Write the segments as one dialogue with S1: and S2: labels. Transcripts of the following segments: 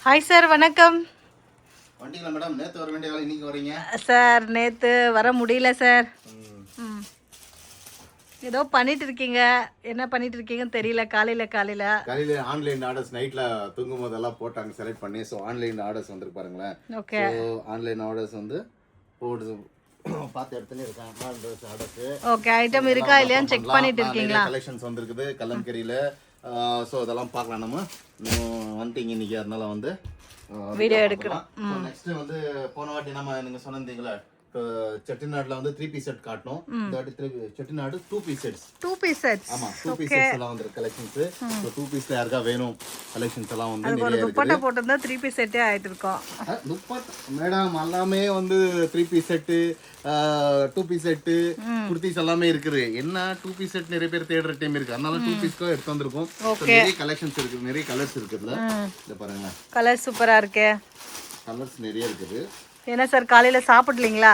S1: Hi sir, வணக்கம்
S2: வண்டிங்களா madam? நேற்று வர வேண்டிய வேலை இன்னைக்கு வரீங்க
S1: சார். நேற்று வர முடியல சார். ஏதோ பண்ணிட்டு இருக்கீங்க, என்ன பண்ணிட்டு இருக்கீங்கன்னு தெரியல. காலையில்
S2: ஆன்லைன் ஆர்டர்ஸ் நைட்டில் தூங்கும் போதெல்லாம் போட்டாங்க செலக்ட் பண்ணி. ஸோ ஆன்லைன் ஆர்டர்ஸ் வந்துருக்கு பாருங்களேன்.
S1: ஓகே,
S2: ஆன்லைன் ஆர்டர்ஸ் வந்து போடுது பார்த்து இடத்துல இருக்காங்க. ஆர்டர்ஸ்
S1: ஓகே, ஐட்டம் இருக்கா இல்லையான்னு செக் பண்ணிட்டு இருக்கீங்களா?
S2: கலெக்ஷன்ஸ் வந்துருக்குது கலம்கரியில். ஸோ அதெல்லாம் பார்க்கலாம். நம்ம வந்துட்டீங்க இன்னைக்கு, அதனால வந்து
S1: வீடியோ எடுக்கிறோம்.
S2: நெக்ஸ்ட் வந்து போன வாட்டி நீங்கள் சொன்னீங்களா செட்டிநாடுல வந்து 3 பீஸ் செட் காட்டணும். இந்த வாட்டி Chettinad 2 piece sets.
S1: 2 piece sets.
S2: ஆமா, 2 பீஸ் செட்ஸ் எல்லாம் வந்து கலெக்ஷன்ஸ். சோ 2 பீஸ்ல யாருக்கா வேணும் கலெக்ஷன்ஸ் எல்லாம் வந்து
S1: நிறைய இருக்கு. துப்பட்டா போட்டுருந்தா 3 பீஸ் செட்டே ஆயிட்டு இருக்கும்.
S2: துப்பட்டா மேடம் எல்லாமே வந்து 3 piece set, 2 piece set, kurtis எல்லாமே இருக்குது. என்ன 2 பீஸ் செட் நிறைய பேர் தேடுற டைம் இருக்கு, அதனால 2 பீஸ்க்கு எடுத்து வந்திருக்கோம். நிறைய கலெக்ஷன்ஸ் இருக்கு, நிறைய கலர்ஸ் இருக்குல்ல. இத பாருங்க,
S1: கலர் சூப்பரா இருக்கு.
S2: கலர்ஸ் நிறைய இருக்குது.
S1: என்ன சார், காலையில சாப்பிடலீங்களா?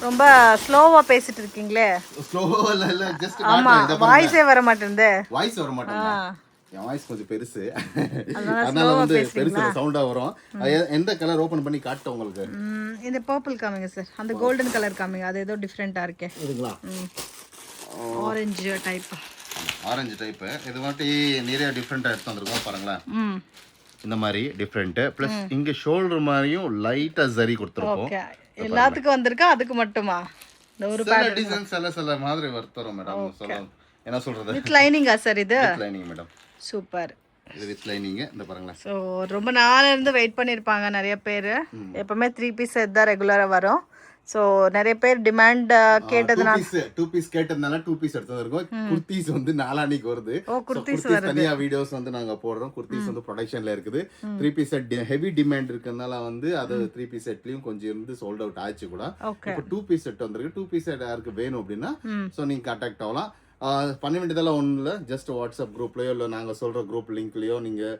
S1: ரொம்ப ஸ்லோவா பேசிட்டு இருக்கீங்களே.
S2: ஸ்லோவா இல்ல, ஜஸ்ட்
S1: ஆமா, வாய்ஸே வர மாட்டேங்குது.
S2: வாய்ஸ் வர மாட்டேங்குது. என் வாய்ஸ் கொஞ்சம் பெருசு, அதனால வந்து பெருசு சவுண்டா வரும். எந்த கலர் ஓபன் பண்ணி காட்ட உங்களுக்கு?
S1: இந்த பர்பிள் காமிங்க சார். அந்த கோல்டன் கலர் காமிங்க, அது ஏதோ டிஃபரெண்டா இருக்கு.
S2: இதுங்களா?
S1: Orange type.
S2: Orange type. இது வாட்டி நிறைய டிஃபரெண்டா எடுத்து வந்திருக்கோம் பாருங்களேன். இந்த மாதிரி டிஃபரெண்ட் ப்ளஸ் இங்க ஷோல்டர் மாதிரியும் லைட்டா ஜரி கொடுத்துருக்கோம்.
S1: ஓகே, எல்லாத்துக்கும் வந்திருக்கா? அதுக்கு மட்டுமா? இந்த ஒரு
S2: பேட்டர்ன் டிசைன் சில மாதிரி வர்த்தறோம் மேடம். சொல்லலாம், என்ன சொல்றது?
S1: வித் லைனிங்கா சார்? இது
S2: வித் லைனிங் மேடம்.
S1: சூப்பர்.
S2: இது வித் லைனிங். இந்த பாருங்க.
S1: சோ ரொம்ப நாள்ல இருந்து வெயிட் பண்ணிருப்பாங்க நிறைய பேர். எப்பவுமே 3 பீஸ் செட் தான் ரெகுலரா வரும். சோ நிறைய பேர் டிமாண்ட் கேட்டதுனால
S2: 2 பீஸ் கேட்டதுனால 2 பீஸ் எடுத்து இருக்கோம். குர்தீஸ் வந்து நாளானிக்கு வருது.
S1: குர்தீஸ்
S2: தனியா வீடியோஸ் வந்து நாங்க போடுறோம். குர்தீஸ் வந்து ப்ரொடக்ஷன்ல இருக்குது. 3 பீஸ் செட் ஹெவி டிமாண்ட் இருக்கறனால வந்து அது 3 பீஸ் செட்லயும் கொஞ்சம் இருந்து சோல்ட் அவுட் ஆச்சு கூட. இப்போ 2 பீஸ் செட் வந்திருக்கு. 2 பீஸ் செட் யாருக்கு வேணும் அப்படின்னா சோ நீங்க கான்டாக்ட் ஆகலாம். பண்ண வேண்டியதெல்லாம் ஒன்றும் இல்லை, ஜஸ்ட் வாட்ஸ்அப் குரூப்லயோ இல்லை நாங்கள் சொல்கிற குரூப் லிங்க்லயோ நீங்கள்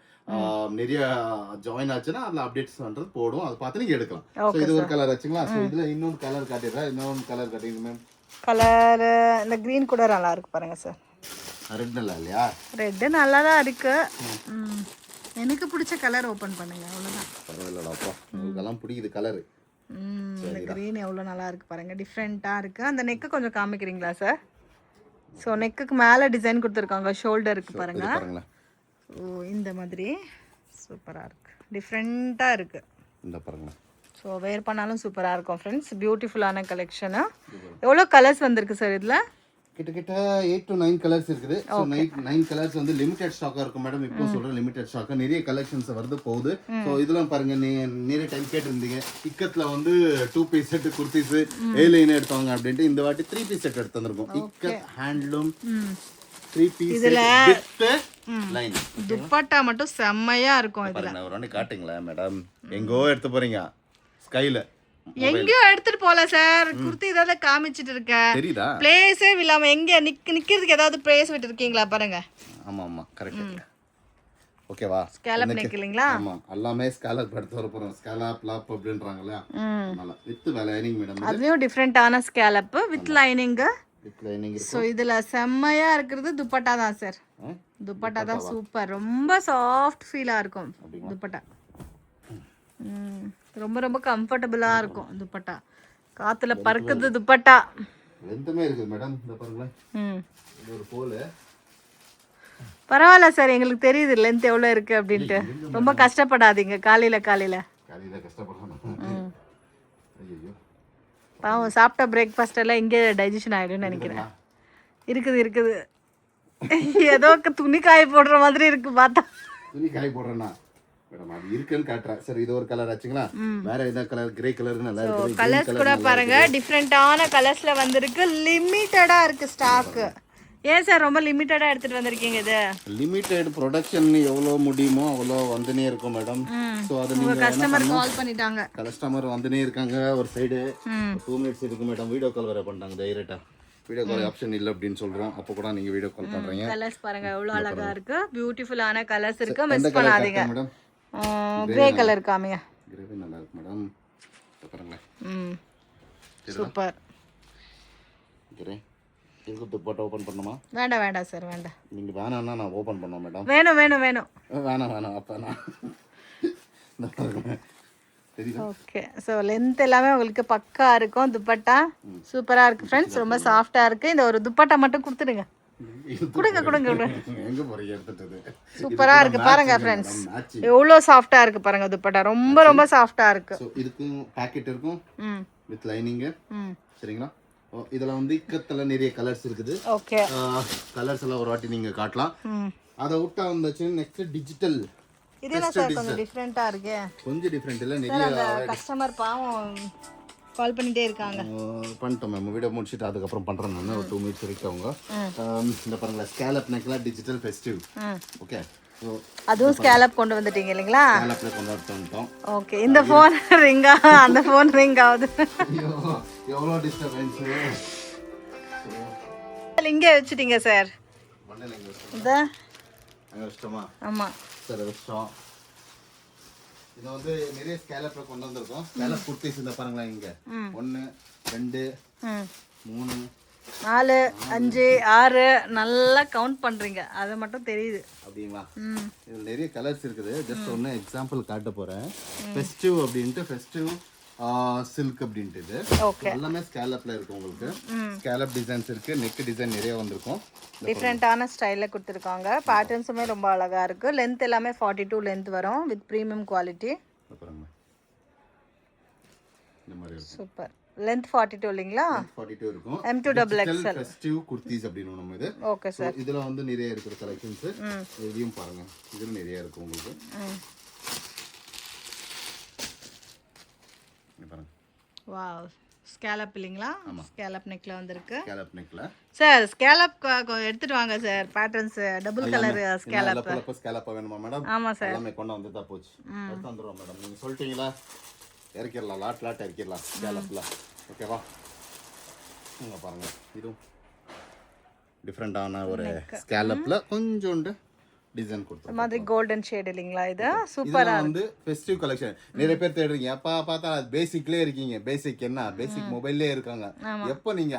S2: நிறைய ஜாயின் ஆச்சுன்னா அதில் அப்டேட்ஸ் பண்ணுறது போடும், அதை பார்த்து நீங்கள் எடுக்கலாம். ஸோ இது ஒரு கலர் ஆச்சுங்களா? ஸோ இதில் இன்னொரு கலர் காட்டிடுறேன். இன்னொரு கலர் காட்டிடுங்க மேம்.
S1: கலர் இந்த க்ரீன் கூட நல்லா இருக்கு பாருங்க சார்.
S2: ரெட் நல்லா இல்லையா?
S1: ரெட் நல்லா தான் இருக்கு. எனக்கு பிடிச்ச கலர் ஓப்பன் பண்ணுங்க, அவ்வளோதான்.
S2: பரவாயில்லடாப்பா, உங்களுக்கெல்லாம் பிடிக்குது கலரு.
S1: இந்த க்ரீன் எவ்வளோ நல்லா இருக்கு பாருங்க, டிஃப்ரெண்ட்டாக இருக்கு. அந்த நெக்கை கொஞ்சம் காமிக்கிறீங்களா சார்? ஸோ நெக்குக்கு மேலே டிசைன் கொடுத்துருக்காங்க, ஷோல்டருக்கு பாருங்க. ஓ, இந்த மாதிரி சூப்பராக இருக்கு, டிஃப்ரெண்ட்டாக இருக்கு.
S2: இந்த பாருங்க.
S1: ஸோ வேர் பண்ணாலும் சூப்பராக இருக்கும் ஃப்ரெண்ட்ஸ். பியூட்டிஃபுல்லான கலெக்ஷனு. எவ்வளோ கலர்ஸ் வந்திருக்கு சார் இதில்?
S2: கிட்டத்தட்ட 8 to 9 கலர்ஸ் இருக்குது. ஸோ 9 கலர்ஸ் வந்து லிமிடெட் ஸ்டாக்காக இருக்கும் மேடம். இப்போ சொல்கிறேன் லிமிடெட் ஸ்டாக்காக நிறைய கலெக்ஷன்ஸ் வருது போகுது. ஸோ இதெல்லாம் பாருங்க, நிறைய டைம் கேட்டிருந்தீங்க இக்கத்தில் வந்து 2 பீஸ் செட் குர்த்திஸ் ஏலைன் எடுத்தவங்க அப்படின்ட்டு. இந்த வாட்டி 3 பீஸ் செட் எடுத்து வந்திருக்கோம். Ikat handloom 3 piece line.
S1: Dupatta மட்டும் செம்மையா இருக்கும். இதில்
S2: ஒரு வாட்டி காட்டுங்களா மேடம்? எங்கோ எடுத்து போறீங்க ஸ்கைல?
S1: எங்கேயோ எடுத்துட்டு போல சார். குர்த்தி ஏதாவது காமிச்சிட்டு இருக்க,
S2: தெரியுதா?
S1: பிளேஸே இல்லாம எங்க நிக்கிறதுக்கு ஏதாவது பிளேஸ் விட்டு இருக்கீங்களா பாருங்க.
S2: ஆமா ஆமா, கரெக்ட். ஓகேவா?
S1: ஸ்கேலப் நெக் இல்லீங்களா?
S2: ஆமா, எல்லாமே ஸ்கேலப் எடுத்து வர போறோம். ஸ்கேலப் லாப் அப்படின்றாங்கல, அதனால வித் லைனிங் மேடம்.
S1: அதுலயும் டிஃபரெண்டான scallop with lining.
S2: With lining.
S1: So இதுல செம்மையா இருக்குது துப்பட்டா தான் சார். துப்பட்டா தான் சூப்பர், ரொம்ப சாஃப்ட் ஃபீலா இருக்கும் துப்பட்டா. ரொம்ப ரொம்ப கம்ஃபர்டபுளா இருக்கும் துப்பட்டா. காத்துல பறக்குது துப்பட்டா.
S2: லென்த்மே இருக்கு மேடம். இந்த பாருங்க, இது ஒரு போல.
S1: பரவாயில்ல சார், எங்களுக்கு தெரியுது லென்த் எவ்வளவு இருக்கு அப்படின்ட்டு. ரொம்ப கஷ்டப்படாதீங்க காலையில கஷ்டப்படணும். ஐயோ பாவம், சாப்பிட்ட பிரேக்ஃபாஸ்ட் எல்லாம் இங்கே டைஜஷன் ஆயிடும்னு நினைக்கிறேன். இருக்குது ஏதோ துணி காய போடுற மாதிரி இருக்கு பார்த்தா.
S2: துணி காய போடுறேன்னா மேடம் அது இருக்குன்னு காட்டுறேன். சரி, இது ஒரு கலர் ஆச்சுங்களா? வேற எந்த கலர்? கிரே கலர் நல்லா இருக்கு.
S1: கலர்ஸ் கூட பாருங்க, டிஃபரெண்டான கலர்ஸ்ல வந்திருக்கு. லிமிட்டடா இருக்கு ஸ்டாக். ஏன் சார் ரொம்ப லிமிட்டடா எடுத்துட்டு வந்திருக்கீங்க? இது
S2: லிமிட்டட் ப்ரொடக்ஷன் எவ்வளோ முடியுமோ அவ்வளோ வந்துனே இருக்கும் மேடம். ஸோ அது
S1: உங்க கஸ்டமர் கால் பண்ணிட்டாங்க.
S2: கஸ்டமர் வந்துனே இருக்காங்க. ஒரு சைடு 2 மினிட்ஸ் இருக்கு மேடம். வீடியோ கால் வேற பண்ணிட்டாங்க டைரக்டா. வீடியோ கால் ஆப்ஷன் இல்லை அப்படின்னு சொல்றோம். அப்போ கூட நீங்க வீடியோ கால் பண்றீங்க.
S1: கலர்ஸ் பாருங்க எவ்வளவு அழகா இருக்கு. பியூட்டிஃபுல்லான கலர்ஸ் இருக்கு, மிஸ் பண்ணாதீங்க. கிரே கலர் காமிங்க.
S2: கிரே நல்லா இருக்கு மேடம். பாருங்க.
S1: சூப்பர்.
S2: கிரே இதுக்கு துப்பட்டா ஓபன் பண்ணுமா?
S1: வேண்டாம் சார், வேண்டாம்.
S2: நீங்க வேணாம்னா நான் ஓபன் பண்ணுவேன் மேடம்.
S1: வேணும்.
S2: வேணாம் அப்ப நான் தெரியுதா?
S1: ஓகே ஸோ லென்த் எல்லாமே உங்களுக்கு பக்கா இருக்கும். துப்பட்டா சூப்பராக இருக்குது ஃப்ரெண்ட்ஸ், ரொம்ப சாஃப்டாக இருக்குது. இந்த ஒரு துப்பட்டா மட்டும் கொடுத்துடுங்க. கொடுங்க.
S2: எங்க போறீங்க எடுத்துட்டு?
S1: சூப்பராக இருக்குது பாருங்க ஃப்ரெண்ட்ஸ், எவ்வளோ சாஃப்டாக இருக்குது பாருங்க துப்பட்டா, ரொம்ப சாஃப்டாக இருக்குது.
S2: ஸோ இதுக்கும் பேக்கெட் இருக்கும்
S1: ம்
S2: வித் லைனிங்கு.
S1: ம்
S2: சரிங்களா? இதில் வந்து இக்கத்தில் நிறைய கலர்ஸ் இருக்குது.
S1: ஓகே
S2: கலர்ஸ் எல்லாம் ஒரு வாட்டி நீங்கள் காட்டலாம்.
S1: ம்
S2: அதை விட்டா வந்துச்சு நெக்ஸ்ட் டிஜிட்டல்.
S1: இது என்ன சார் கொஞ்சம் டிஃப்ரெண்ட்டாக இருக்கு?
S2: கொஞ்சம் டிஃப்ரெண்ட் இல்லை, நிறைய
S1: அந்த கஸ்டமர் பாவம் கால் பண்ணிட்டே இருக்காங்க.
S2: பண்ணிட்டோம் மேம், வீடியோ முடிச்சுட்டு அதுக்கப்புறம் பண்ணுறேன் நான். ஒரு 2 மினிட்ஸ் வரைக்கும் அவங்க இந்த பாருங்களா ஸ்கேலப் நெக்லாம் டிஜிட்டல் ஃபெஸ்டிவ். ஓகே, ஸோ
S1: அதுவும் ஸ்கேலப் கொண்டு வந்துட்டீங்க இல்லைங்களா?
S2: ஸ்கேலப்பில் கொண்டு வந்துட்டோம்.
S1: ஓகே, இந்த ஃபோன் ரிங்கா அந்த ஃபோன் ரிங் ஆகுது.
S2: ஐயோ எவ்வளோ டிஸ்டர்பன்ஸு.
S1: இங்கே வச்சுட்டீங்க சார்.
S2: பண்ணல எங்கள்
S1: இந்த
S2: அங்கே வச்சிட்டோமா?
S1: ஆமாம்
S2: சார் வச்சிட்டோம். இதை வந்து நிறைய ஸ்கேலப்பில் கொண்டு வந்திருக்கோம். ஸ்கேலப் குர்த்திஸ் இந்த பாருங்களா, இங்கே 1 2 3
S1: 4 5 6 நல்லா கவுண்ட் பண்ணுறீங்க, அது மட்டும் தெரியுது.
S2: அப்படிங்களா? இதில் நிறைய கலர்ஸ் இருக்குது. ஜஸ்ட் ஒன்று எக்ஸாம்பிள் காட்ட போகிறேன். ஃபெஸ்டிவ் அப்படின்ட்டு, ஃபெஸ்டிவ் சில்க் அப்படின்ட்டு இது எல்லாமே ஸ்கேலப்ல இருக்கு. உங்களுக்கு ஸ்கேலப் டிசைன்ஸ் இருக்கு, நெக் டிசைன் நிறைய வந்திருக்கும்.
S1: டிஃப்ரெண்டான ஸ்டைலில் கொடுத்துருக்காங்க. பேட்டர்ன்ஸுமே ரொம்ப அழகாக இருக்குது. லென்த் எல்லாமே 42 லென்த் வரும் வித் ப்ரீமியம் குவாலிட்டி.
S2: இந்த மாதிரி இருக்கும்.
S1: சூப்பர். லென்த் 42 இல்லைங்களா?
S2: 42 இருக்கும்.
S1: M2XXL
S2: ஃபெஸ்டிவ் குர்த்திஸ் அப்படின்னு நம்ம இது.
S1: Okay sir.
S2: இதுல வந்து நிறைய இருக்கிற கலெக்ஷன்ஸ். இதையும் பாருங்க, இதுல நிறைய இருக்கு உங்களுக்கு. பாருங்க.
S1: வாவ், ஸ்கேலப் இல்லைங்களா? ஸ்கேலப் நெக்ல வந்திருக்கு.
S2: ஸ்கேலப் நெக்ல
S1: சார் ஸ்கேலப் எடுத்துட்டு வாங்க sir. Patterns double colour scallop.
S2: அப்ப ஸ்கேலப் வேணுமா மேடம்?
S1: ஆமா சார்,
S2: எல்லாமே கொண்டு வந்து தான் போச்சு. எடுத்து வந்துறோம் மேடம். நீங்க சொல்லிட்டீங்களா, இறக்கிடலாம், லாட் இறக்கிடலாம் ஸ்கேலப்ல. ஓகேவா? இங்க பாருங்க, இதுவும் டிஃப்ரெண்டான ஒரு ஸ்கேலப்ல கொஞ்சோண்டு டிசைன் கொடுத்து
S1: மாதிரி கோல்டன் ஷேட் இல்லைங்களா? இது சூப்பரா
S2: வந்து ஃபெஸ்டிவ் கலெக்ஷன். நிறைய பேர் தேடுறீங்க, எப்ப பார்த்தா பேசிக்லயே இருக்கீங்க. பேசிக் என்ன, பேசிக் மொபைல்லே இருக்காங்க. எப்போ நீங்க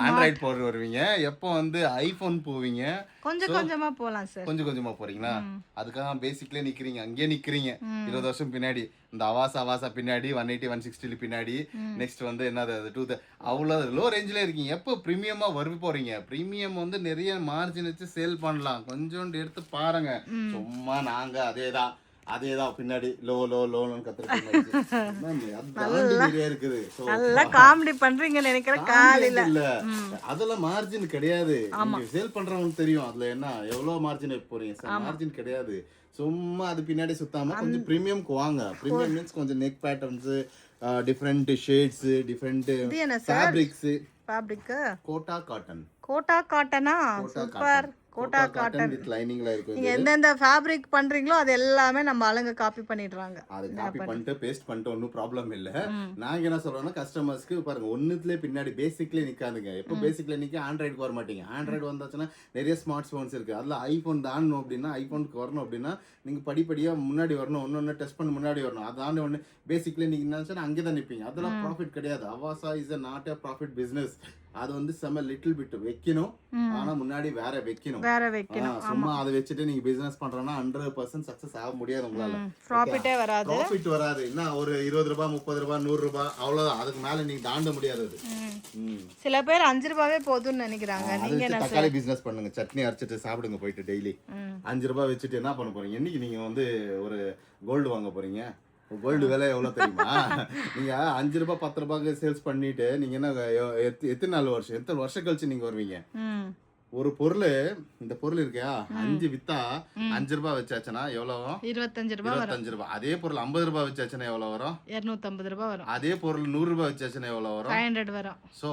S2: ஆண்ட்ராய்டு போட்டு வருவீங்க, எப்போ வந்து ஐபோன் போவீங்க?
S1: கொஞ்சம் கொஞ்சமா போலாம் சார்.
S2: கொஞ்சம் கொஞ்சமா போறீங்களா? அதுக்காக பேசிக்லயே நிக்கிறீங்க, அங்கேயே நிக்கிறீங்க. 20 வருஷம் பின்னாடி இந்த அவாசா பின்னாடி 180 160 பின்னாடி. நெக்ஸ்ட் வந்து என்னது 2 அவ்வளோ லோ ரேஞ்சில் இருக்கீங்க. எப்போ ப்ரீமியமா வருவி போறீங்க? ப்ரீமியம் வந்து நிறைய மார்ஜின் வச்சு சேல் பண்ணலாம். கொஞ்சோண்டு எடுத்து பாருங்க. சும்மா நாங்க அதேதான் பின்னாடி லோன்னு நிறைய இருக்குது.
S1: நல்லா காமெடி பண்றீங்க நினைக்கிறேன். காலையில
S2: இல்ல அதெல்லாம் மார்ஜின் கிடையாது. சேல் பண்றவங்களுக்கு தெரியும் அதுல என்ன எவ்வளவு மார்ஜின் போறீங்க. மார்ஜின் கிடையாது. சும்மா அது பின்னாடி சுத்தாம கொஞ்சம் பிரீமியம்க்கு வாங்க. பிரீமியம் மீன்ஸ் கொஞ்சம் neck patterns, different shades, different fabrics.
S1: Fabric
S2: Kota
S1: காட்டனா? சூப்பர். கோட்டா காட்டன்
S2: வித் லைனிங்ல இருக்கு.
S1: நீங்க எந்தெந்த ஃபேப்ரிக் பண்றீங்களோ அது எல்லாமே நம்ம ஆளுங்க காப்பி பண்ணிடுறாங்க.
S2: அது காப்பி பண்ணிட்டு பேஸ்ட் பண்ணிட்டு ஒன்றும் ப்ராப்ளம் இல்ல. நாங்க என்ன சொல்றோம்னா கஸ்டமர்ஸ்க்கு பாருங்க, ஒன்னுத்துல பின்னாடி பேசிக்ல நிக்காதுங்க. எப்போ பேசிக்ல நிக்க ஆண்ட்ராய்டுக்கு வர மாட்டீங்க. ஆண்ட்ராய்டு வந்தாச்சுன்னா நிறைய ஸ்மார்ட் போன்ஸ் இருக்கு. அதுல ஐபோன் தாண்டணும் அப்படின்னா, ஐபோனுக்கு வரணும் அப்படின்னா நீங்க படிப்படியா முன்னாடி வரணும். ஒன்னொன்னு டெஸ்ட் பண்ணி முன்னாடி வரணும். அதாண்ட ஒன்று பேசிக்ல நீங்க நினைச்சா அங்கே தான் நிற்பீங்க. அதெல்லாம் ப்ராஃபிட் கிடையாது. Avaasa is not a profit business. அது வந்து செம்ம லிட்டில் பிட் வைக்கணும், ஆனா முன்னாடி வேற வைக்கணும். சும்மா அதை வச்சுட்டு நீங்க பிசினஸ் பண்றோம்னா 100% சக்சஸ் ஆக முடியாது. உங்களால
S1: ப்ராஃபிட்டே வராது.
S2: ப்ராஃபிட் வராது. என்ன ஒரு 20 ரூபாய் 30 ரூபாய் 100 ரூபாய் அவ்வளவுதான். அதுக்கு மேல நீங்க தாண்ட முடியாது.
S1: சில பேர் 5 ரூபாவே போதும்னு நினைக்கிறாங்க. நீங்க என்ன
S2: தக்காளி பிசினஸ் பண்ணுங்க, சட்னி அரைச்சிட்டு சாப்பிடுங்க போயிட்டு டெய்லி. 5 ரூபாய் வச்சுட்டு என்ன பண்ண போறீங்க? என்னைக்கு நீங்க வந்து ஒரு கோல்டு வாங்க போறீங்க? கோல்டு விலை எவ்வளவு தெரியுமா? நீங்க 5 ரூபாய் 10 ரூபாய்க்கு சேல்ஸ் பண்ணிட்டு நீங்க என்ன எத்தனை வருஷம் கழிச்சு நீங்க வருவீங்க? ஒரு பொருள், இந்த பொருள் இருக்கியா 5 வித்தா 5 ரூபாய் வச்சாச்சுன்னா எவ்வளவு வரும்?
S1: 25
S2: ரூபாய். அதே பொருள் 50 ரூபாய் வச்சாச்சுன்னா எவ்வளவு வரும்?
S1: 250 ரூபாய் வரும்.
S2: அதே பொருள் 100 ரூபாய் வச்சாச்சுன்னா எவ்வளவு வரும்?
S1: 500 வரும்.
S2: சோ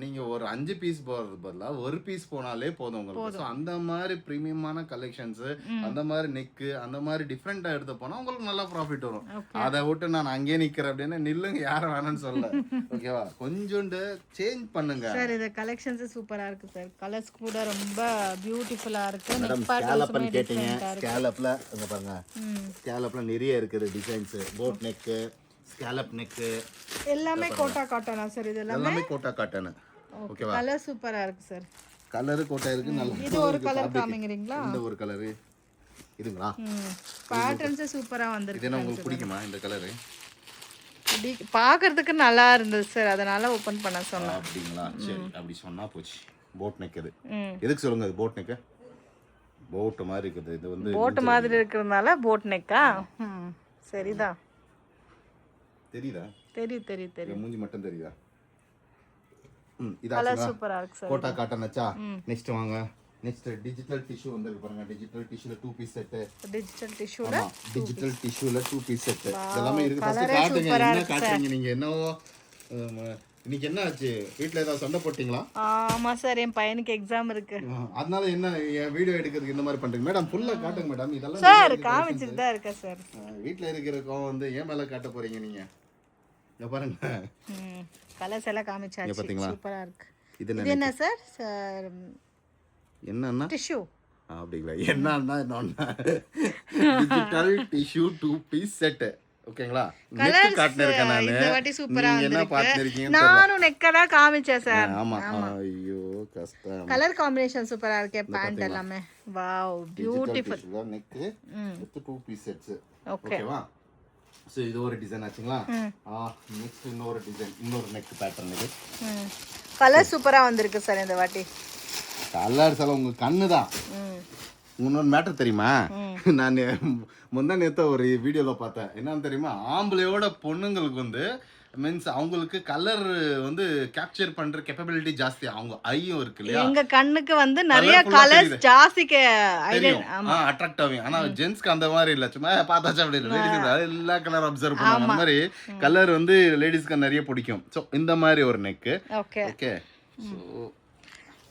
S2: நீங்க ஒரு 5 பீஸ் போறது பதிலா ஒரு பீஸ் போனாலே போதும் உங்களுக்கு. சோ அந்த மாதிரி பிரீமியமான கலெக்ஷன்ஸ், அந்த மாதிரி நெக், அந்த மாதிரி டிஃப்ரெண்டா எடுத்து போனா உங்களுக்கு நல்லா ப்ராஃபிட் வரும். அதை விட்டு நான் அங்கேயே நிக்கிறேன் அப்படின்னு நில்லுங்க, யாரும் வேணும்னு சொல்ல. ஓகேவா? கொஞ்சோண்டு சேஞ்ச் பண்ணுங்க
S1: சார். இது கலெக்ஷன்ஸ் சூப்பரா இருக்கு சார். கலர்ஸ் கூட ரொம்ப பியூட்டிஃபுல்லா இருக்கு.
S2: மேடம் ஸ்கேலப்னு கேட்டிங்க. ஸ்கேலப்ல இங்க பாருங்க, ஸ்கேலப்ல நிறைய இருக்குது designs. Boat neck, scallop neck,
S1: எல்லாமே கோட்டா காட்டனா சார்? இது
S2: எல்லாமே கோட்டா காட்டன். ஓகேவா?
S1: கலர் சூப்பரா இருக்கு சார்.
S2: கலர் கோட்டா இருக்கு. நல்லா
S1: இது ஒரு கலர் காமிங்கறீங்களா?
S2: இந்த ஒரு கலர் இதுங்களா?
S1: பேட்டர்ன்ஸே சூப்பரா வந்திருக்கு.
S2: இது என்ன உங்களுக்கு பிடிக்குமா இந்த கலரு?
S1: பார்க்கறதுக்கு நல்லா இருந்தது சார், அதனால ஓபன் பண்ண சொன்னேன்.
S2: அப்படிங்களா? சரி, அப்படி சொன்னா போச்சு. போட் நெக் இது. எதுக்கு சொல்லுங்க இது போட் நெக்? போட் மாதிரி இருக்குது. இது வந்து
S1: போட் மாதிரி இருக்கிறதுனால போட் நெக்கா? சரிதான்.
S2: தெரியுதா?
S1: தெரியும்.
S2: மூஞ்சி மட்டும் தெரியுதா?
S1: கலர் சூப்பரா இருக்கு சார்.
S2: கோட்டா காட்டன் ஆச்சா? நெக்ஸ்ட் வாங்க. நெக்ஸ்ட் டிஜிட்டல் டிஷ்யூ வந்திருக்கு பாருங்க. டிஜிட்டல் டிஷ்யூல 2 பீஸ் செட்.
S1: டிஜிட்டல் டிஷ்யூல
S2: டிஜிட்டல் டிஷ்யூல 2 பீஸ் செட். இதெல்லாம் இருக்கு. ஃபர்ஸ்ட் காட்டுங்க, என்ன காட்டுறீங்க நீங்க? என்னவோ இன்னைக்கு என்ன ஆச்சு? வீட்ல ஏதாவது சண்டை போட்டீங்களா?
S1: ஆமா சார், என் பையனுக்கு எக்ஸாம் இருக்கு.
S2: அதனால என்ன வீடியோ எடுக்கிறதுக்கு இந்த மாதிரி பண்றீங்க மேடம்? ஃபுல்லா காட்டுங்க மேடம். இதெல்லாம்
S1: சார் காமிச்சிட்டு தான் இருக்கேன் சார்.
S2: வீட்ல இருக்கிறதுக்கும் வந்து ஏன் மேல காட்ட போறீங்க நீங்க? இங்க பாருங்க.
S1: கலர்ஸ் எல்லாம் காமிச்சாச்சு. சூப்பரா இருக்கு.
S2: இது
S1: என்ன சார்? சார்
S2: என்னன்னா
S1: டிஷ்யூ.
S2: அப்படிங்களா? என்னன்னா டிஜிட்டல் டிஷ்யூ 2 பீஸ் செட். ஓகேங்களா? நெக் காட்னர் இருக்கேன் நானு.
S1: இந்த வாட்டி சூப்பரா
S2: நீங்க என்ன பாத்துறீங்க?
S1: நானும் நெக்க தான் காமிச்சேன் சார்.
S2: ஆமா. ஐயோ கஷ்டம்.
S1: கலர் காம்பினேஷன் சூப்பரா இருக்கு. பேண்ட் எல்லாமே wow beautiful.
S2: Neck with 2 piece sets.
S1: Okay.
S2: ஓகேவா? சோ இது ஒரு டிசைன் ஆச்சுங்களா? நெக்ஸ்ட் இன்னொரு டிசைன், இன்னொரு நெக் பேட்டர்ன் இது.
S1: கலர் சூப்பரா வந்திருக்கு சார் இந்த வாட்டி.
S2: கலர்ஸ் எல்லாம் உங்க கண்ணு தான். இன்னொரு மேட்டர் தெரியுமா? நான் முந்தா நேத்து ஒரு வீடியோல பார்த்தேன். என்னன்னு தெரியுமா? ஆம்பளையோட பொண்ணுங்களுக்கு வந்து மீன்ஸ் அவங்களுக்கு கலர் வந்து கேப்சர் பண்ற கேப்பபிலிட்டி ஜாஸ்தி. அவங்க ஐயும் இருக்கு இல்லையா?
S1: எங்க கண்ணுக்கு வந்து நிறைய கலர்ஸ் ஜாஸ்தி
S2: அட்ராக்ட் ஆகும். ஆனா ஜென்ஸ்க்கு அந்த மாதிரி இல்ல. சும்மா பார்த்தாச்சு அப்படி இல்ல. எல்லா கலர் அப்சர்வ் பண்ணுவாங்க. அந்த மாதிரி கலர் வந்து லேடிஸ்க்கு நிறைய பிடிக்கும். சோ இந்த மாதிரி ஒரு நெக்.
S1: ஓகே.
S2: ஓகே. சோ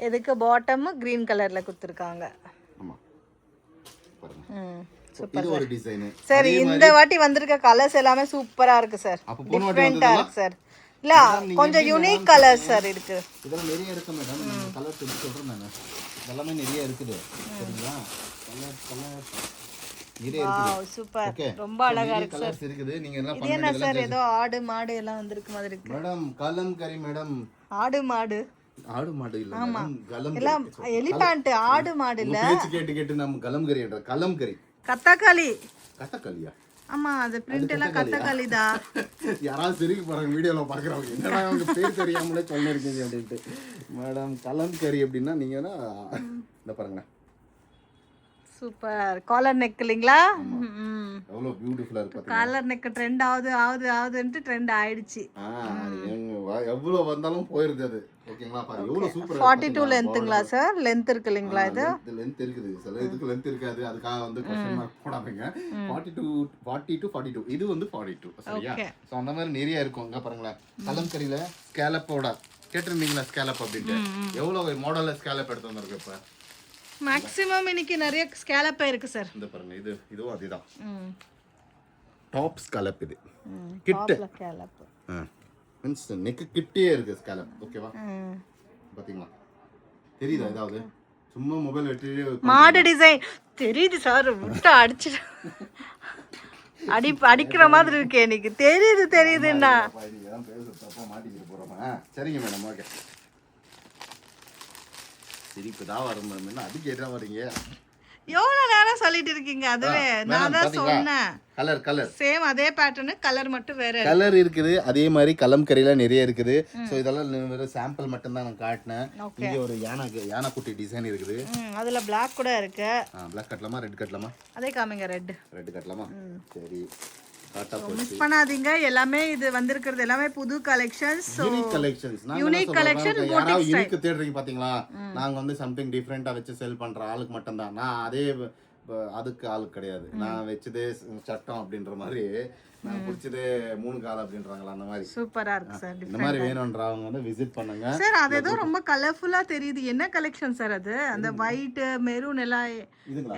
S1: இதுக்கு பாட்டம் கிரீன் கலர்ல கொடுத்திருக்காங்க.
S2: ஆமா. பாருங்க. இது ஒரு டிசைன்.
S1: சரி, இந்த வாட்டி வந்திருக்க கலர்ஸ் எல்லாமே சூப்பரா இருக்கு சார். டிஃபரெண்டா இருக்கு சார். இல்ல கொஞ்சம் யூனிக் கலர்ஸ் சார் இருக்கு.
S2: இதெல்லாம் நிறைய இருக்கு மேடம். நம்ம கலர் சொல்றேன் நான். இதெல்லாம் நிறைய இருக்குது. சரிங்களா? கலர் நிறைய இருக்கு.
S1: Wow super. ரொம்ப அழகா இருக்கு சார்.
S2: கலர்ஸ் இருக்குது. நீங்க என்ன
S1: பண்ணுவீங்க? இது என்ன சார்? ஏதோ ஆடு மாடு எல்லாம் வந்திருக்கு மாதிரி இருக்கு.
S2: மேடம் கலம் கரி மேடம்.
S1: ஆடு மாடு
S2: இல்ல மேடம். கலம்
S1: எல்லாம் எலிஃபண்ட். ஆடு மாடு இல்ல.
S2: பேச்சு கேட்டு நம்ம கலம் கரின்ற கலம் கரி. கத்தக்காளியா?
S1: ஆமா, அது பிரிண்ட் எல்லாம் கத்தக்காளிதா.
S2: யாராவது சிரிக்க போறாங்க வீடியோல பாக்குறவங்க. என்னடா அவங்க பேர் தெரியாமலே சொல்லிருக்கீங்க அப்படின்ட்டு. மேடம் கலம் கரி அப்படின்னா நீங்க இந்த பாருங்க.
S1: சூப்பர். காலர் நெக் இல்லீங்களா?
S2: எவ்வளவு பியூட்டிஃபுல்லா இருக்கு.
S1: காலர் நெக் ட்ரெண்ட் ஆகுதுன்ட்டு ட்ரெண்ட் ஆயிடுச்சு.
S2: எவ்வளவு வந்தாலும் போயிருது அது. ஓகேங்களா? பாருங்க எவ்வளவு சூப்பரா.
S1: 42 லென்த்ங்களா சார்? லென்த் இருக்கு இல்லீங்களா? இது
S2: லென்த் இருக்குது. சில இதுக்கு லென்த் இருக்காது. அதுக்காக வந்து क्वेश्चन மார்க் போடாதீங்க. 42 இது வந்து 42. சரியா? சோ அந்த மாதிரி நிறைய இருக்கும். இங்க பாருங்களேன். கலம்கரியில ஸ்கேலப்போட கேட்டிருந்தீங்களா? ஸ்கேலப் அப்படிட்டு எவ்வளவு மாடல்ல ஸ்கேலப் எடுத்து வந்திருக்கு இப்ப.
S1: மேக்ஸिमम இன்னைக்கு நிறைய ஸ்கேலப் இருக்கு சார்.
S2: இந்த பாருங்க இதுவும் அதுதான். டாப் ஸ்கேலப் இது. கிட்ட
S1: ஸ்கேலப்.
S2: மீன்ஸ் நெக் கிட்டே இருக்கு ஸ்கேலப். ஓகேவா? பாத்தீங்களா? தெரியுதா? ஏதாவது சும்மா மொபைல் வெட்டி
S1: மாடு டிசைன் தெரியுது சார். விட்டு அடிச்சு அடிக்கிற மாதிரி இருக்கு எனக்கு. தெரியுதுன்னா
S2: தப்பா மாட்டிக்கிட்டு போறோமா? சரிங்க மேடம். ஓகே. சிரிப்பு தான் வரும். அது கேட்டா வரீங்க.
S1: எவ்வளவு நேரம் சொல்லிட்டு இருக்கீங்க? அதுவே நான் தான் சொன்னேன்.
S2: கலர்
S1: சேம் அதே பேட்டர்ன், கலர் மட்டும் வேற.
S2: கலர் இருக்குது. அதே மாதிரி கலம்கரியில நிறைய இருக்குது. சோ இதெல்லாம் வெறும் சாம்பிள் மட்டும் தான் நான் காட்டினேன். இங்க ஒரு யானை குட்டி டிசைன் இருக்குது.
S1: அதுல Black கூட இருக்கு.
S2: Black கட்டலாமா? ரெட் கட்டலாமா?
S1: அதே காமிங்க. ரெட்
S2: கட்டலாமா? சரி.
S1: மிஸ் பண்ணாதீங்க. எல்லாமே இது வந்திருக்கிறது எல்லாமே புது கலெக்ஷன்ஸ்.
S2: Unique collection. யாராவது யூனிக் தேடுறீங்க பாத்தீங்களா? நாங்க வந்து சம்திங் டிஃபரெண்டா வச்சு செல் பண்ற ஆளுக்கு மட்டும் தான். நான் அதே அதுக்கு ஆளுக்கு கிடையாது. நான் வச்சதே சட்டம் அப்படின்ற மாதிரி, நான் பிடிச்சதே 3 கால் அப்படின்றாங்களா அந்த மாதிரி.
S1: சூப்பரா இருக்கு சார்.
S2: இந்த மாதிரி வேணும்ன்றவங்க வந்து விசிட் பண்ணுங்க
S1: சார். அது ஏதோ ரொம்ப கலர்ஃபுல்லா தெரியுது. என்ன கலெக்ஷன் சார் அது? அந்த ஒயிட் மெரூன் எல்லாம்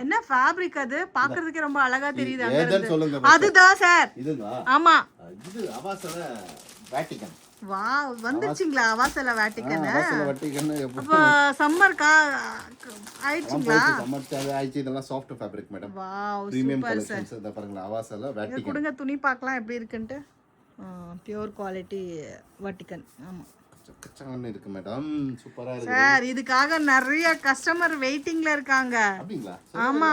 S1: என்ன ஃபேப்ரிக்? அது பாக்குறதுக்கே ரொம்ப அழகா தெரியுது. அதுதான் சார்.
S2: இதுங்களா?
S1: ஆமா.
S2: இது அவாசல வேட்டிகன்.
S1: வாவ், வந்துச்சுங்களா? அவாசல வேட்டிகன்.
S2: அப்ப
S1: சம்மர் ஆயிடுச்சுங்களா?
S2: சம்மர் ஆயிடுச்சு. இதெல்லாம் soft fabric madam.
S1: Wow,
S2: premium collections. இத பாருங்க. அவாசல வேட்டிகன்.
S1: கொடுங்க துணி பார்க்கலாம் எப்படி இருக்குன்னு. Pure quality Vatican. ஆமா.
S2: சக்கச்சங்கன்னு இருக்கு மேடம், சூப்பரா இருக்கு.
S1: சார் இதுக்காக நிறைய கஸ்டமர் வெயிட்டிங்ல இருக்காங்க.
S2: அப்படிங்களா?
S1: ஆமா,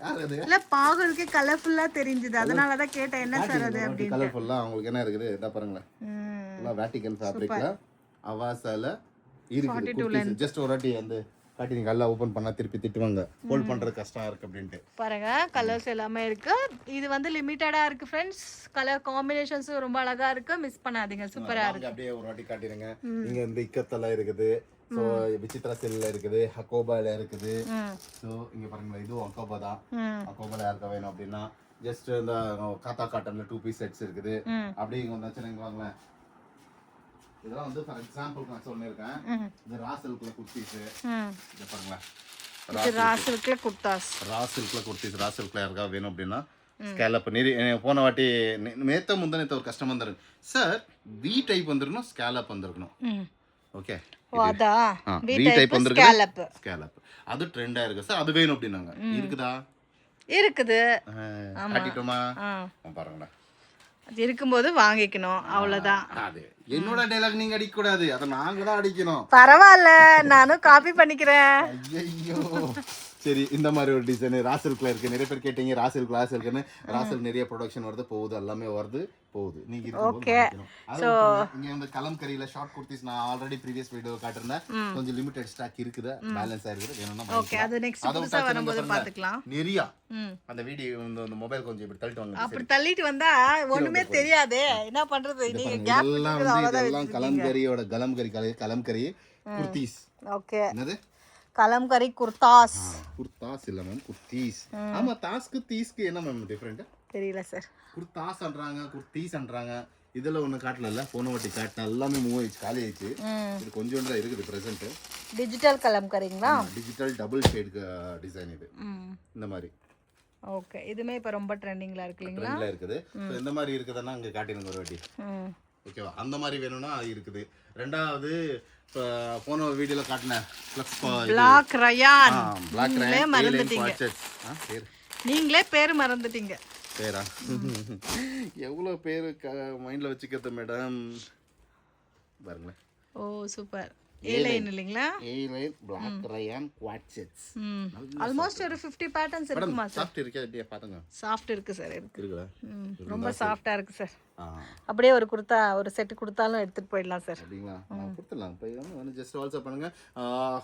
S2: யார் அது?
S1: இல்ல பாக்குறதுக்கே கலர்ஃபுல்லா தெரிஞ்சது, அதனால தான் கேட்டேன் என்ன சார் அது அப்படின்னு.
S2: கலர்ஃபுல்லா உங்களுக்கு என்ன இருக்குது இதா பாருங்களேன். எல்லாம் வேட்டிகன் ஃபேப்ரிக்ல அவாசால இருக்குது. ஜஸ்ட் ஒரு வாட்டி அந்த காட்டி நீங்க எல்லாம் ஓபன் பண்ணா திருப்பி திட்டுவாங்க, ஹோல்ட் பண்றது கஷ்டமா இருக்கு அப்படின்ட்டு.
S1: பாருங்க கலர்ஸ் எல்லாமே இருக்கு. இது வந்து லிமிட்டடா இருக்கு ஃப்ரெண்ட்ஸ். கலர் காம்பினேஷன்ஸ் ரொம்ப அழகா இருக்கு, மிஸ் பண்ணாதீங்க, சூப்பரா இருக்கு.
S2: அப்படியே ஒரு வாட்டி காட்டிடுங்க. இங்க வந்து இக்கத்தெல்லாம் இருக்குது. சோ விசித்ரா சில்ல இருக்குது, ஹக்கோபால இருக்குது. சோ இங்க பாருங்க, இது ஹக்கோபா தான். ஹக்கோபால யாருக்கு வேணும் அப்படின்னா ஜஸ்ட் இந்த காத்தா காட்டன்ல 2 பீஸ் செட்ஸ் இருக்குது. அப்படியே இங்க வந்தாச்சுன்னா இங்க வாங்களேன். இதெல்லாம் வந்து ஃபார் எக்ஸாம்பிள் நான் சொல்லிருக்கேன். இந்த ராசல்குள்ள குர்தீஸ் இத பாருங்க.
S1: இது ராசல்குள்ள குர்தாஸ்.
S2: ராசல்குள்ள குர்தீஸ், ராசல்குள்ள யாருக்கா வேணும் அப்படின்னா ஸ்கேலப் போன வாட்டி நேத்த முந்தனேத்த ஒரு கஸ்டமர் வந்தாரு. சார் வி டைப் வந்திருக்கணும், ஸ்கேலப் வந்திருக்கணும். ஓகே,
S1: வாதா
S2: வி டைப் வந்திருக்கு, ஸ்கேலப் அது ட்ரெண்டா இருக்கு சார், அது வேணும் அப்படினாங்க. இருக்குதா? இருக்குது. காட்டிட்டோமா? பாருங்கடா,
S1: அது இருக்கும்போது வாங்கிக்கணும், அவ்வளவுதான்.
S2: அது என்னோட டயலாக் நீங்க அடிக்க கூடாது, அத நாங்க தான் அடிக்கணும்.
S1: பரவாயில்ல, நானும் காப்பி பண்ணிக்கிறேன்.
S2: ஐயோ சரி, இந்த மாதிரி ஒரு டிசைன் ராசல்குள்ள இருக்கு. நிறைய பேர் கேட்டீங்க ராசல் இருக்குன்னு. ராசல் நிறைய ப்ரொடக்ஷன் வருது, போகுது, எல்லாமே வருது போகுது. நீங்க
S1: ஓகே.
S2: சோ இங்க இந்த கலம்கரியில ஷார்ட் குர்தீஸ் நான் ஆல்ரெடி ப்ரீவியஸ் வீடியோ காட்டிருந்தேன். கொஞ்சம் லிமிட்டட் ஸ்டாக் இருக்குது, பேலன்ஸ் ஆயிருக்கு. வேணும்னா
S1: ஓகே, அது நெக்ஸ்ட் புதுசா வரும்போது பாத்துக்கலாம்.
S2: நிறைய அந்த வீடியோ இந்த மொபைல் கொஞ்சம் இப்படி தள்ளிட்டு வாங்க.
S1: அப்படி தள்ளிட்டு வந்தா ஒண்ணுமே தெரியாது, என்ன பண்றது? நீங்க கேப்
S2: எல்லாம் கலம்கரியோட கலம்கரி குர்தீஸ்.
S1: ஓகே,
S2: என்னது
S1: கலம்கரி குர்தாஸ்?
S2: குர்தாஸ் இல்ல மேம், குர்தீஸ். ஆமா, தாஸ்க்கு தீஸ்க்கு என்ன மேம் டிஃபரெண்ட்
S1: தெரியல சார்.
S2: குர்தாஸ்ன்றாங்க, குர்தீஸ்ன்றாங்க. இதுல ஒண்ணு காட்டல, போன வாட்டி காட்டின எல்லாமே மூவ் ஆயிடுச்சு, காலி ஆயிடுச்சு. இது கொஞ்சம் தான் இருக்குது பிரசன்ட்.
S1: டிஜிட்டல் கலம்கரிங்களா?
S2: டிஜிட்டல் டபுள் ஷேட் டிசைன் இது, இந்த மாதிரி.
S1: ஓகே, இதுமே இப்ப ரொம்ப ட்ரெண்டிங்ல இருக்கு இல்லீங்களா?
S2: ட்ரெண்ட்ல இருக்குது. சோ இந்த மாதிரி இருக்குதுன்னா அங்க காட்டிடுங்க ஒரு வாட்டி. ஓகேவா? அந்த மாதிரி வேணும்னா இருக்குது. ரெண்டாவது போன வீடியோல காட்டின
S1: பிளாக் ரயான்.
S2: பிளாக் ரயான் மறந்துட்டீங்க.
S1: நீங்களே பேர் மறந்துட்டீங்க.
S2: பேரா? எவ்வளவு பேரு மைண்ட்ல வச்சுக்கிறது மேடம், பாருங்களேன்.
S1: Oh super. A லைன் இல்லீங்களா?
S2: A line black rayon quad sets.
S1: Almost ஒரு 50 பேட்டர்ன்ஸ் இருக்குமா சார்?
S2: சாஃப்ட் இருக்கே, அப்படியே பாருங்க.
S1: சாஃப்ட் இருக்கு சார், இருக்குதா? ரொம்ப
S2: ரொம்ப
S1: சாஃப்ட்டா இருக்கு சார். அப்படியே ஒரு குர்தா ஒரு செட் கொடுத்தாலும் எடுத்துட்டு போயிடலாம் சார்.
S2: அப்படிங்களா? கொடுத்துடலாம். இப்போ ஜஸ்ட் வாட்ஸ்அப் பண்ணுங்க.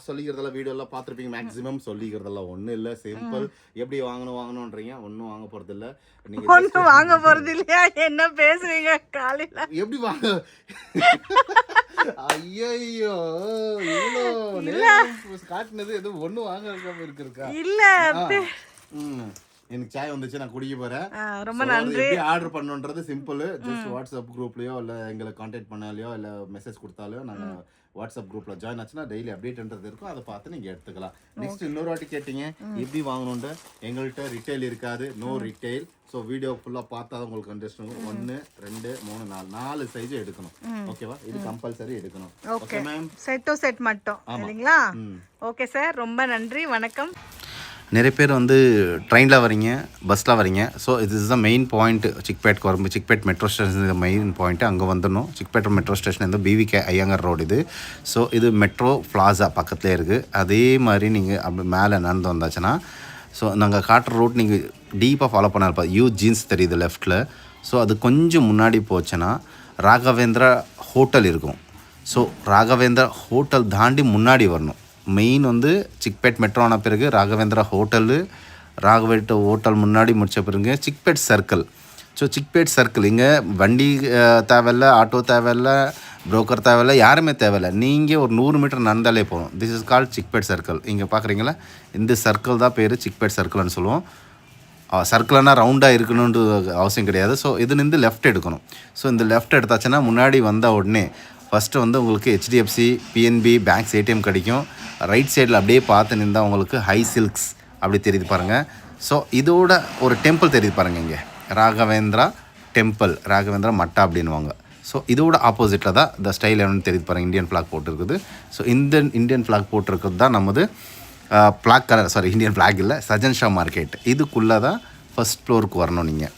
S2: சொல்லிக்கிறதெல்லாம் வீடியோ எல்லாம் பார்த்துருப்பீங்க மேக்ஸிமம். சொல்லிக்கிறதெல்லாம் ஒன்றும் இல்லை, சிம்பிள். எப்படி வாங்கணுன்றீங்க, ஒன்றும் வாங்க போறது இல்லை. நீங்க
S1: ஒன்றும் வாங்க போறது இல்லையா? என்ன பேசுறீங்க காலையில?
S2: எப்படி வாங்க? ஐயோ, காட்டினது எதுவும் ஒன்றும் வாங்க இருக்கா?
S1: இல்ல,
S2: எனக்கு சாய் வந்துச்சு, நான் குடிக்க போறேன்.
S1: ரொம்ப நன்றி.
S2: எப்படி ஆர்டர் பண்ணணும்ன்றது சிம்பிள். ஜஸ்ட் வாட்ஸ்அப் குரூப்லயோ இல்ல எங்களை கான்டாக்ட் பண்ணாலையோ இல்ல மெசேஜ் கொடுத்தாலோ நாங்க வாட்ஸ்அப் குரூப்ல ஜாயின் ஆச்சுன்னா டெய்லி அப்டேட்ன்றது இருக்கும், அதை பார்த்து நீங்க எடுத்துக்கலாம். நெக்ஸ்ட் இன்னொரு வாட்டி கேட்டீங்க எப்படி வாங்கணும்னு. எங்கள்கிட்ட ரிட்டைல் இருக்காது, நோ ரிட்டைல். ஸோ வீடியோ ஃபுல்லா பார்த்தா தான் உங்களுக்கு அண்டர்ஸ்டாண்ட். 1 2 3 4 சைஸ் எடுக்கணும். ஓகேவா? இது கம்பல்சரி எடுக்கணும். Okay ma'am,
S1: set to set மட்டும் இல்லைங்களா? ஓகே சார், ரொம்ப நன்றி, வணக்கம்.
S2: நிறைய பேர் வந்து ட்ரெயினில் வரீங்க, பஸ்ஸில் வரீங்க. ஸோ இது is the main point. Chickpet வரம்பு, சிக்பேட் மெட்ரோ ஸ்டேஷன் இது மெயின் பாயிண்ட்டு. அங்கே வந்துடணும். சிக்பேட் மெட்ரோ ஸ்டேஷன் வந்து பிவிகே ஐயங்கார் ரோடு இது. ஸோ இது மெட்ரோ பிளாசா பக்கத்துலேயே இருக்குது. அதே மாதிரி நீங்கள் அப்படி மேலே நடந்து வந்தாச்சுன்னா, ஸோ நாங்கள் காட்டுற ரூட் நீங்கள் டீப்பாக ஃபாலோ பண்ண இருப்போம். யூ ஜீன்ஸ் தெரியுது லெஃப்ட்டில். ஸோ அது கொஞ்சம் முன்னாடி போச்சுன்னா ராகவேந்திரா ஹோட்டல் இருக்கும். ஸோ ராகவேந்திரா ஹோட்டல் தாண்டி முன்னாடி வரணும். மெயின் வந்து சிக்பேட் மெட்ரோ ஆன பிறகு ராகவேந்திரா ஹோட்டல் முன்னாடி முடித்த பிறகு Chickpet circle. So Chickpet circle இங்கே வண்டி தேவையில்ல, ஆட்டோ தேவையில்ல, புரோக்கர் தேவையில்ல, யாருமே தேவையில்லை. நீங்கள் ஒரு 100 மீட்டர் நடந்தாலே போகும். This is called Chickpet circle. இங்கே பார்க்குறீங்களா, இந்த சர்க்கிள் தான் பேர் சிக்பேட் சர்க்கிள்னு சொல்லுவோம். சர்க்கிள்னா ரவுண்டாக இருக்கணுன்ற அவசியம் கிடையாது. ஸோ இதுலேருந்து லெஃப்ட் எடுக்கணும். ஸோ இந்த லெஃப்ட் எடுத்தாச்சுன்னா முன்னாடி வந்தால் உடனே ஃபஸ்ட்டு வந்து உங்களுக்கு ஹெச்டிஎஃப்சி, பிஎன்பி பேங்க்ஸ் ஏடிஎம் கிடைக்கும். ரைட் சைடில் அப்படியே பார்த்து நின்றால் உங்களுக்கு ஹை சில்க்ஸ் அப்படி தெரியுது பாருங்கள். ஸோ இதோட ஒரு டெம்பிள் தெரியுது பாருங்கள், இங்கே ராகவேந்திரா டெம்பிள், ராகவேந்திரா மட்டா அப்படின்வாங்க. ஸோ இதோட ஆப்போசிட்டில் தான் இந்த ஸ்டைல் என்னன்னு தெரியுது பாருங்கள், இந்தியன் ஃப்ளாக் போட்டிருக்குது. ஸோ இந்த இந்தியன் ஃப்ளாக் போட்டிருக்கிறது தான் நமது flag colour, sorry Indian flag இல்லை, சஜன் ஷா மார்க்கெட். இதுக்குள்ளே தான் ஃபஸ்ட் ஃப்ளோருக்கு வரணும் நீங்கள்.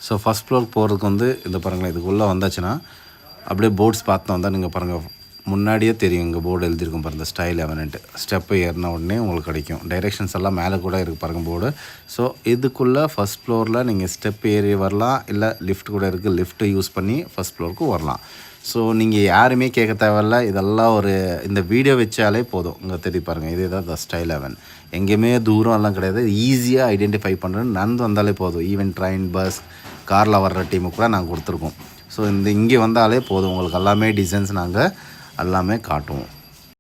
S2: ஸோ ஃபஸ்ட் ஃப்ளோருக்கு போகிறதுக்கு வந்து இந்த பாருங்களேன், இதுக்குள்ளே வந்தாச்சுன்னா
S3: அப்படியே போர்ட்ஸ் பார்த்தோம் வந்தால் நீங்கள் பாருங்கள் முன்னாடியே தெரியும் இங்கே போர்டு எழுதியிருக்கும் பாருங்கள் ஸ்டைல் 11 ஸ்டெப்பு ஏறின உடனே உங்களுக்கு கிடைக்கும். டைரெக்ஷன்ஸ் எல்லாம் மேலே கூட இருக்குது பாருங்கள் போர்டு. ஸோ இதுக்குள்ளே ஃபஸ்ட் ஃப்ளோரில் நீங்கள் ஸ்டெப் ஏறி வரலாம், இல்லை லிஃப்ட் கூட இருக்குது, லிஃப்ட்டு யூஸ் பண்ணி ஃபஸ்ட் ஃப்ளோருக்கு வரலாம். ஸோ நீங்கள் யாருமே கேட்க தேவையில்ல, இதெல்லாம் ஒரு இந்த வீடியோ வச்சாலே போதும். இங்கே தெரிய பாருங்கள், இதே தான் த ஸ்டைல் 11. எங்கேயுமே தூரம் எல்லாம் கிடையாது, ஈஸியாக ஐடென்டிஃபை பண்ணுறேன்னு நடந்து வந்தாலே போதும். ஈவன் ட்ரெயின், பஸ், காரில் வர்ற டீமுக்கு கூட நாங்கள் கொடுத்துருக்கோம். ஸோ இங்கே வந்தாலே போதும், உங்களுக்கு எல்லாமே டிசைன்ஸ் நாங்கள் எல்லாமே காட்டுவோம்.